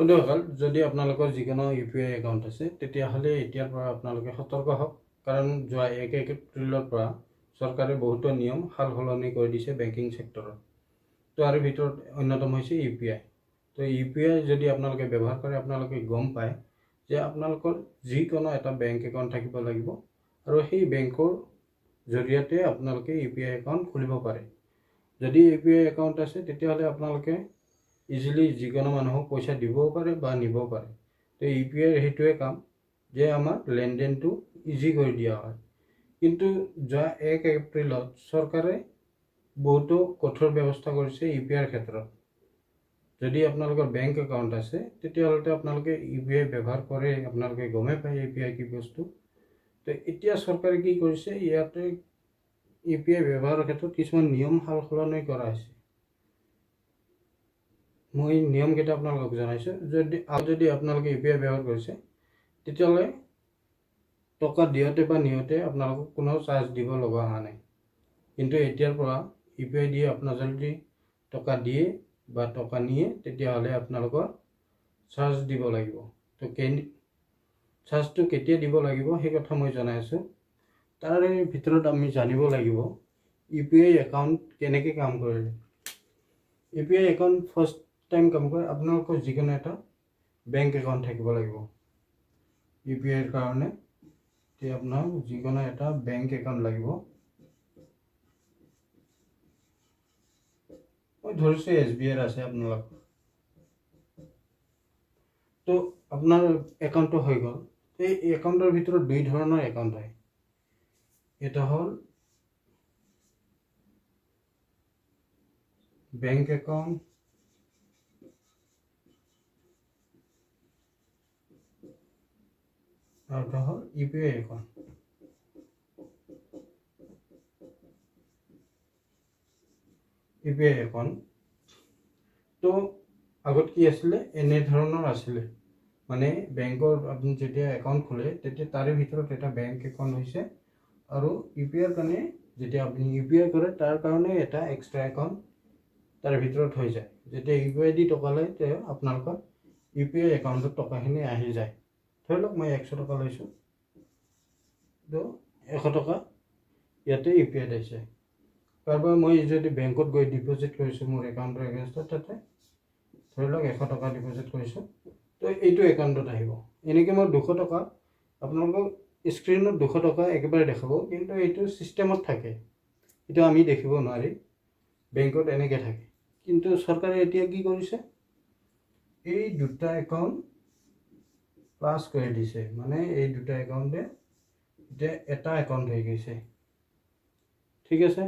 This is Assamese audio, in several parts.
বন্ধুসকল, যদি আপোনালোকৰ যিকোনো UPI একাউণ্ট আছে তেতিয়াহ'লে এতিয়াৰ পৰা আপোনালোকে সতৰ্ক হওক, কাৰণ যোৱা 1 এপ্ৰিলৰ পৰা চৰকাৰে বহুতো নিয়ম সাল সলনি কৰি দিছে বেংকিং ছেক্টৰত। তো আৰু ভিতৰত অন্যতম হৈছে UPI। তো UPI যদি আপোনালোকে ব্যৱহাৰ কৰে, আপোনালোকে গম পায় যে আপোনালোকৰ যিকোনো এটা বেংক একাউণ্ট থাকিব লাগিব আৰু সেই বেংকৰ জৰিয়তে আপোনালোকে UPI একাউণ্ট খুলিব পাৰে। যদি UPI একাউণ্ট আছে তেতিয়াহ'লে আপোনালোকে ইজিলি যিকোনো মানুহক পইচা দিবও পাৰে বা নিবও পাৰে। তো UPI সেইটোৱে কাম যে আমাৰ লেনদেনটো ইজি কৰি দিয়া হয়। কিন্তু যোৱা 1 এপ্ৰিলত চৰকাৰে বহুতো কঠোৰ ব্যৱস্থা কৰিছে UPIৰ ক্ষেত্ৰত। যদি আপোনালোকৰ বেংক একাউণ্ট আছে তেতিয়াহ'লে আপোনালোকে UPI ব্যৱহাৰ কৰে, আপোনালোকে গমেই পায় UPI কি বস্তু। তো এতিয়া চৰকাৰে কি কৰিছে, ইয়াতে UPI ব্যৱহাৰৰ ক্ষেত্ৰত কিছুমান নিয়ম সাল সলনি কৰা হৈছে। মই নিয়মকেইটা আপোনালোকক জনাইছোঁ। যদি আপোনালোকে UPI ব্যৱহাৰ কৰিছে তেতিয়াহ'লে টকা দিওঁতে বা নিওঁতে আপোনালোকক কোনো চাৰ্জ দিব লগা হোৱা নাই। কিন্তু এতিয়াৰ পৰা UPI দিয়ে আপোনাৰ যদি টকা দিয়ে বা টকা নিয়ে তেতিয়াহ'লে আপোনালোকৰ চাৰ্জ দিব লাগিব। তো চাৰ্জটো কেতিয়া দিব লাগিব সেই কথা মই জনাই আছোঁ। তাৰে ভিতৰত আমি জানিব লাগিব UPI একাউণ্ট কেনেকৈ কাম কৰে। UPI একাউণ্ট ফাৰ্ষ্ট টাইম কাম কৰে, আপোনালোকৰ যিকোনো এটা বেংক একাউণ্ট থাকিব লাগিব UPIৰ কাৰণে। এতিয়া আপোনাৰ যিকোনো এটা বেংক একাউণ্ট লাগিব। মই ধৰিছোঁ SBIৰ আছে আপোনালোকৰ। তো আপোনাৰ একাউণ্টটো হৈ গ'ল। এই একাউণ্টৰ ভিতৰত 2 ধৰণৰ একাউণ্ট হয়। এটা হ'ল বেংক একাউণ্ট আৰু এটা হ'ল UPI একাউণ্ট। UPI একাউণ্ট তো আগত কি আছিলে, এনে ধৰণৰ আছিলে, মানে বেংকৰ আপুনি যেতিয়া একাউণ্ট খোলে তেতিয়া তাৰে ভিতৰত এটা বেংক একাউণ্ট হৈছে আৰু UPIৰ কাৰণে যেতিয়া আপুনি UPI কৰে তাৰ কাৰণে এটা এক্সট্ৰা একাউণ্ট তাৰ ভিতৰত হৈ যায়। যেতিয়া UPI দি টকা লয় তেতিয়া আপোনালোকৰ UPI একাউণ্টত টকাখিনি আহি যায়। ধৰি লওক মই 100 টকা লৈছোঁ, তো 100 টকা ইয়াতে UPIত আহিছে। কাৰোবাৰ মই যদি বেংকত গৈ ডিপ'জিট কৰিছোঁ মোৰ একাউণ্টৰ এগেইনষ্টত, তাতে ধৰি লওক 100 টকা ডিপ'জিট কৰিছোঁ, তো এইটো একাউণ্টত আহিব। এনেকৈ মই 200 টকা আপোনালোকক স্ক্ৰীণত 200 টকা একেবাৰে দেখাব, কিন্তু এইটো ছিষ্টেমত থাকে, এইটো আমি দেখিব নোৱাৰি। বেংকত এনেকৈ থাকে। কিন্তু চৰকাৰে এতিয়া কি কৰিছে, এই দুটা একাউণ্ট প্লাছ কৰি দিছে, মানে এই দুটা একাউণ্টে এতিয়া এটা একাউণ্ট হৈ গৈছে। ঠিক আছে।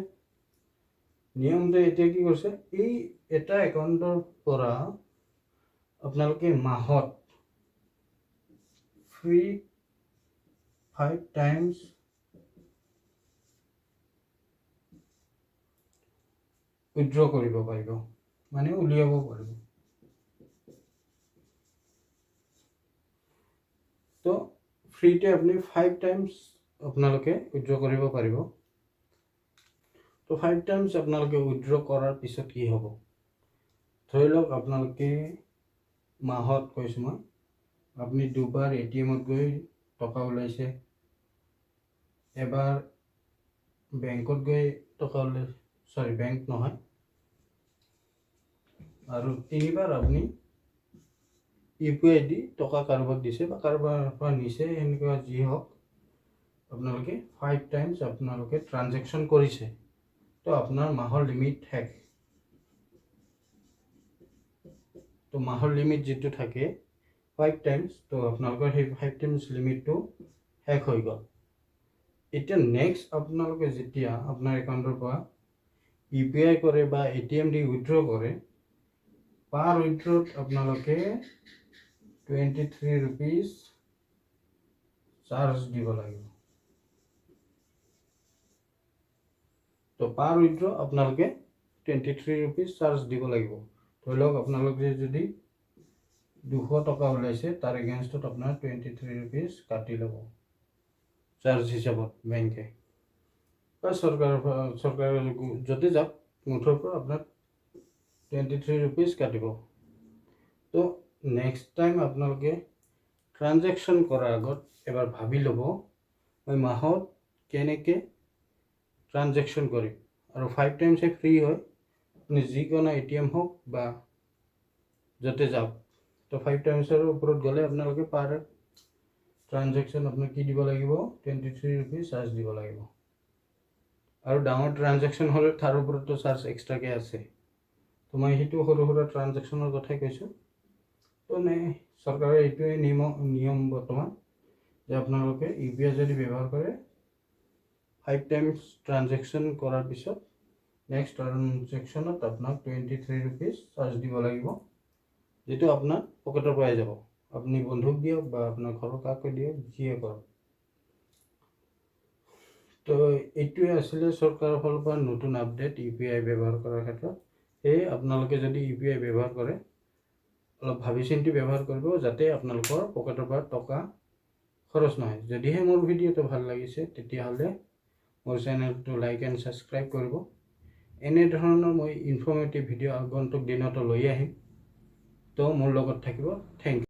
নিয়মতে এতিয়া কি কৰিছে, এই এটা একাউণ্টৰ পৰা আপোনালোকে মাহত ফ্ৰী 5 টাইমছ উইথড্ৰ কৰিব পাৰিব, মানে উলিয়াব পাৰিব। তো ফ্ৰীতে আপুনি 5 টাইমছ আপোনালোকে উইথড্ৰ কৰিব পাৰিব। তো 5 টাইমছ আপোনালোকে উইথড্ৰ কৰাৰ পিছত কি হ'ব, ধৰি লওক আপোনালোকে মাহত কৈছোঁ মই, আপুনি 2বাৰ ATMত গৈ টকা ওলাইছে, এবাৰ বেংকত গৈ টকা ওলাইছে, বেংক নহয়, আৰু 3বাৰ আপুনি UPI দি টকা কাৰোবাক দিছে বা কাৰোবাৰ পৰা নিছে, এনেকুৱা যি হওক আপোনালোকে 5 টাইমছ আপোনালোকে ট্ৰানজেকশ্যন কৰিছে। তো আপোনাৰ মাহৰ লিমিট শেষ। তো মাহৰ লিমিট যিটো থাকে 5 টাইমছ, তো আপোনালোকৰ সেই 5 টাইমছ লিমিটটো শেষ হৈ গ'ল। এতিয়া নেক্সট আপোনালোকে যেতিয়া আপোনাৰ একাউণ্টৰ পৰা UPI কৰে বা ATM দি উইথড্ৰ কৰে, পাৰ উইথড্ৰত আপোনালোকে 23 rupees চাৰ্জ দিব লাগিব। তো পাৰ উইথড্ৰ আপোনালোকে 23 rupees চাৰ্জ দিব লাগিব। ধৰি লওক আপোনালোকে যদি 200 টকা ওলাইছে, তাৰ এগেইনষ্টত আপোনাৰ 23 rupees কাটি ল'ব চাৰ্জ হিচাপত বেংকে বা চৰকাৰে য'তে যাওক মুঠৰ পৰা আপোনাক 23 rupees কাটিব। তো নেক্সট টাইম আপোনালোকে ট্ৰানজেকশ্যন কৰাৰ আগত এবাৰ ভাবি ল'ব মই মাহত কেনেকৈ ট্ৰানজেকশ্যন কৰিম। আৰু 5 টাইমছে ফ্ৰী হয়, আপুনি যিকোনো ATM হওক বা য'তে যাওক। তো 5 টাইমছৰ ওপৰত গ'লে আপোনালোকে পাৰ ট্ৰানজেকশ্যন আপোনাক কি দিব লাগিব, 23 rupees চাৰ্জ দিব লাগিব। আৰু ডাঙৰ ট্ৰানজেকশ্যন হ'লে তাৰ ওপৰতো চাৰ্জ এক্সট্ৰাকৈ আছে। তো মই সেইটো সৰু সুৰা ট্ৰানজেকশ্যনৰ কথাই কৈছোঁ। তো চৰকাৰৰ এইটোৱে নিয়ম বৰ্তমান যে আপোনালোকে UPI যদি ব্যৱহাৰ কৰে 5 টাইমছ ট্ৰানজেকশ্যন কৰাৰ পিছত নেক্সট ট্ৰানজেকশ্যনত আপোনাক 23 rupees চাৰ্জ দিব লাগিব, যিটো আপোনাৰ পকেটৰ পৰাই যাব। আপুনি বন্ধুক দিয়ক বা আপোনাৰ ঘৰৰ কাকৈ দিয়ক, যিয়ে কৰক। তো এইটোৱে আছিলে চৰকাৰৰ ফালৰ পৰা নতুন আপডেট UPI ব্যৱহাৰ কৰাৰ ক্ষেত্ৰত। সেয়ে আপোনালোকে যদি UPI ব্যৱহাৰ কৰে অলপ ভাবি চিন্তি ব্যৱহাৰ কৰিব, যাতে আপোনালোকৰ পকেটৰ পৰা টকা খৰচ নহয়। যদিহে মোৰ ভিডিঅ'টো ভাল লাগিছে তেতিয়াহ'লে মোৰ চেনেলটো লাইক এণ্ড ছাবস্ক্ৰাইব কৰিব। এনেধৰণৰ মই ইনফৰ্মেটিভ ভিডিঅ' আগন্তুক দিনতো লৈ আহিম। তো মোৰ লগত থাকিব। Thank U.